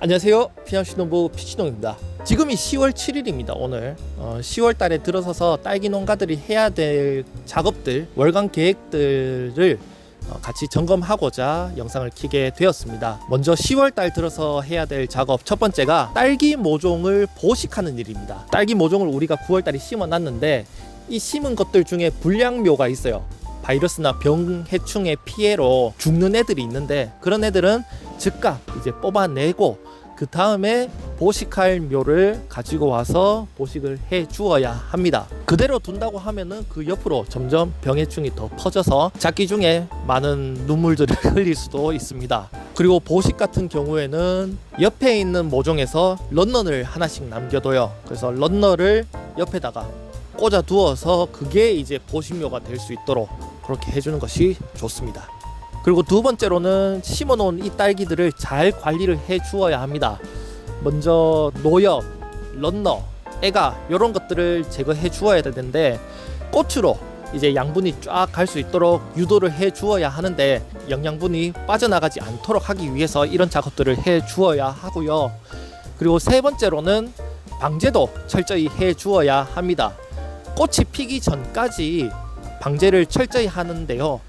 안녕하세요. 피아노신혼부 피치동입니다. 지금이 10월 7일입니다. 오늘 10월 달에 들어서서 딸기 농가들이 해야 될 작업들, 월간 계획들을 같이 점검하고자 영상을 켜게 되었습니다. 먼저 10월 달 들어서 해야 될 작업 첫 번째가 딸기 모종을 보식하는 일입니다. 딸기 모종을 우리가 9월 달에 심어 놨는데 이 심은 것들 중에 불량묘가 있어요. 바이러스나 병, 해충의 피해로 죽는 애들이 있는데 그런 애들은 즉각 이제 뽑아내고 그 다음에 보식할 묘를 가지고 와서 보식을 해 주어야 합니다. 그대로 둔다고 하면은 그 옆으로 점점 병해충이 더 퍼져서 작기 중에 많은 눈물들을 흘릴 수도 있습니다. 그리고 보식 같은 경우에는 옆에 있는 모종에서 런너를 하나씩 남겨둬요. 그래서 런너를 옆에다가 꽂아 두어서 그게 이제 보식묘가 될 수 있도록 그렇게 해주는 것이 좋습니다. 그리고 두 번째로는 심어놓은 이 딸기들을 잘 관리를 해 주어야 합니다. 먼저 노엽, 런너, 애가 이런 것들을 제거해 주어야 되는데 꽃으로 이제 양분이 쫙 갈 수 있도록 유도를 해 주어야 하는데 영양분이 빠져나가지 않도록 하기 위해서 이런 작업들을 해 주어야 하고요. 그리고 세 번째로는 방제도 철저히 해 주어야 합니다. 꽃이 피기 전까지 방제를 철저히 하는데요.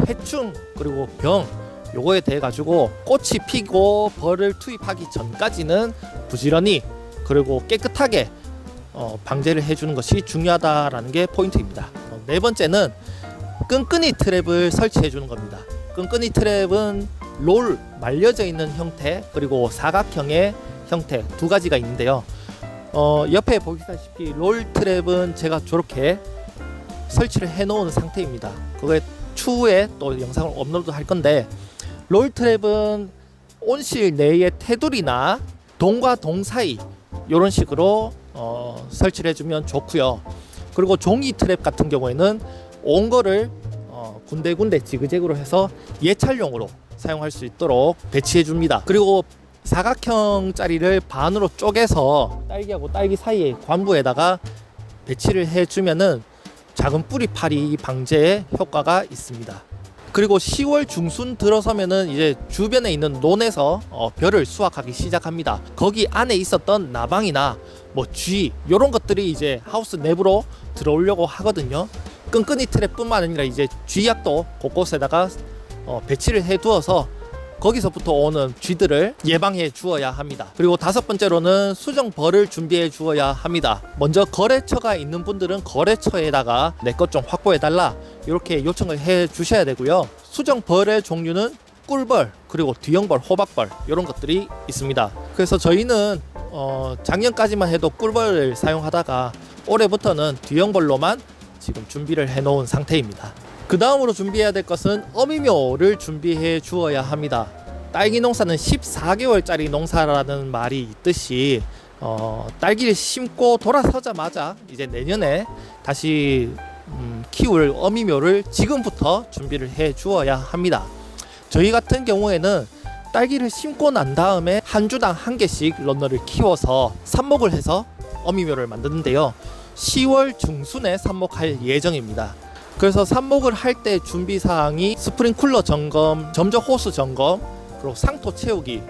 해충 그리고 병 요거에 대해 가지고 꽃이 피고 벌을 투입하기 전까지는 부지런히 그리고 깨끗하게 방제를 해주는 것이 중요하다라는 게 포인트입니다. 네 번째는 끈끈이 트랩을 설치해 주는 겁니다. 끈끈이 트랩은 롤 말려져 있는 형태 그리고 사각형의 형태 두 가지가 있는데요. 옆에 보시다시피 롤 트랩은 제가 저렇게 설치를 해 놓은 상태입니다. 그거에 추후에 또 영상을 업로드 할 건데 롤 트랩은 온실 내의 테두리나 동과 동 사이 이런 식으로 설치를 해주면 좋고요. 그리고 종이 트랩 같은 경우에는 온 거를 군데군데 지그재그로 해서 예찰용으로 사용할 수 있도록 배치해 줍니다. 그리고 사각형짜리를 반으로 쪼개서 딸기하고 딸기 사이의 관부에다가 배치를 해주면은 작은 뿌리 파리 방제에 효과가 있습니다. 그리고 10월 중순 들어서면은 이제 주변에 있는 논에서 벼를 수확하기 시작합니다. 거기 안에 있었던 나방이나 뭐 쥐 이런 것들이 이제 하우스 내부로 들어오려고 하거든요. 끈끈이 트랩뿐만 아니라 이제 쥐약도 곳곳에다가 배치를 해 두어서 거기서부터 오는 쥐들을 예방해 주어야 합니다. 그리고 다섯 번째로는 수정벌을 준비해 주어야 합니다. 먼저 거래처가 있는 분들은 거래처에다가 내 것 좀 확보해 달라 이렇게 요청을 해 주셔야 되고요. 수정벌의 종류는 꿀벌 그리고 뒤형벌, 호박벌 이런 것들이 있습니다. 그래서 저희는 작년까지만 해도 꿀벌을 사용하다가 올해부터는 뒤형벌로만 지금 준비를 해 놓은 상태입니다. 그 다음으로 준비해야 될 것은 어미묘를 준비해 주어야 합니다. 딸기 농사는 14개월짜리 농사라는 말이 있듯이 딸기를 심고 돌아서자마자 이제 내년에 다시 키울 어미묘를 지금부터 준비를 해 주어야 합니다. 저희 같은 경우에는 딸기를 심고 난 다음에 한 주당 한 개씩 런너를 키워서 삽목을 해서 어미묘를 만드는데요. 10월 중순에 삽목할 예정입니다. 그래서 삽목을 할 때 준비사항이 스프링쿨러 점검, 점적 호스 점검, 그리고 상토 채우기,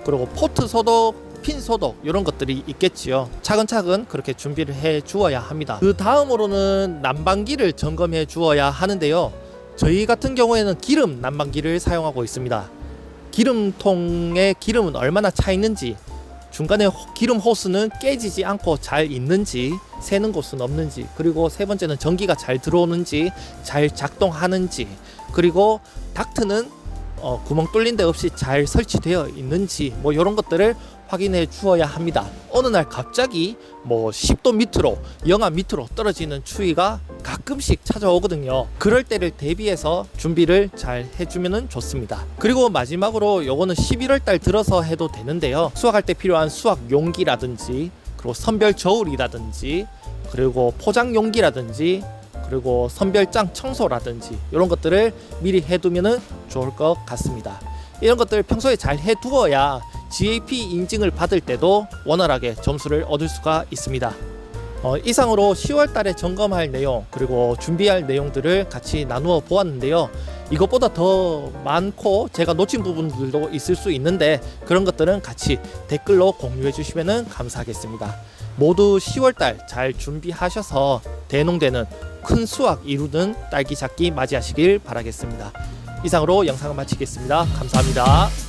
그리고 포트 소독, 핀 소독 이런 것들이 있겠지요. 차근차근 그렇게 준비를 해 주어야 합니다. 그 다음으로는 난방기를 점검해 주어야 하는데요. 저희 같은 경우에는 기름 난방기를 사용하고 있습니다. 기름통에 기름은 얼마나 차 있는지, 중간에 기름 호스는 깨지지 않고 잘 있는지, 새는 곳은 없는지, 그리고 세 번째는 전기가 잘 들어오는지, 잘 작동하는지, 그리고 닥트는 구멍 뚫린 데 없이 잘 설치되어 있는지 뭐 이런 것들을 확인해 주어야 합니다. 어느 날 갑자기 뭐 10도 밑으로 영하 밑으로 떨어지는 추위가 가끔씩 찾아오거든요. 그럴 때를 대비해서 준비를 잘 해주면 좋습니다. 그리고 마지막으로 요거는 11월 달 들어서 해도 되는데요. 수확할 때 필요한 수확 용기라든지 그리고 선별 저울이라든지 그리고 포장 용기라든지 그리고 선별장 청소라든지 이런 것들을 미리 해두면 좋을 것 같습니다. 이런 것들 평소에 잘 해두어야 GAP 인증을 받을 때도 원활하게 점수를 얻을 수가 있습니다. 이상으로 10월 달에 점검할 내용 그리고 준비할 내용들을 같이 나누어 보았는데요. 이것보다 더 많고 제가 놓친 부분들도 있을 수 있는데 그런 것들은 같이 댓글로 공유해 주시면 감사하겠습니다. 모두 10월 달 잘 준비하셔서 대농되는 큰 수확 이루는 딸기 작기 맞이하시길 바라겠습니다. 이상으로 영상을 마치겠습니다. 감사합니다.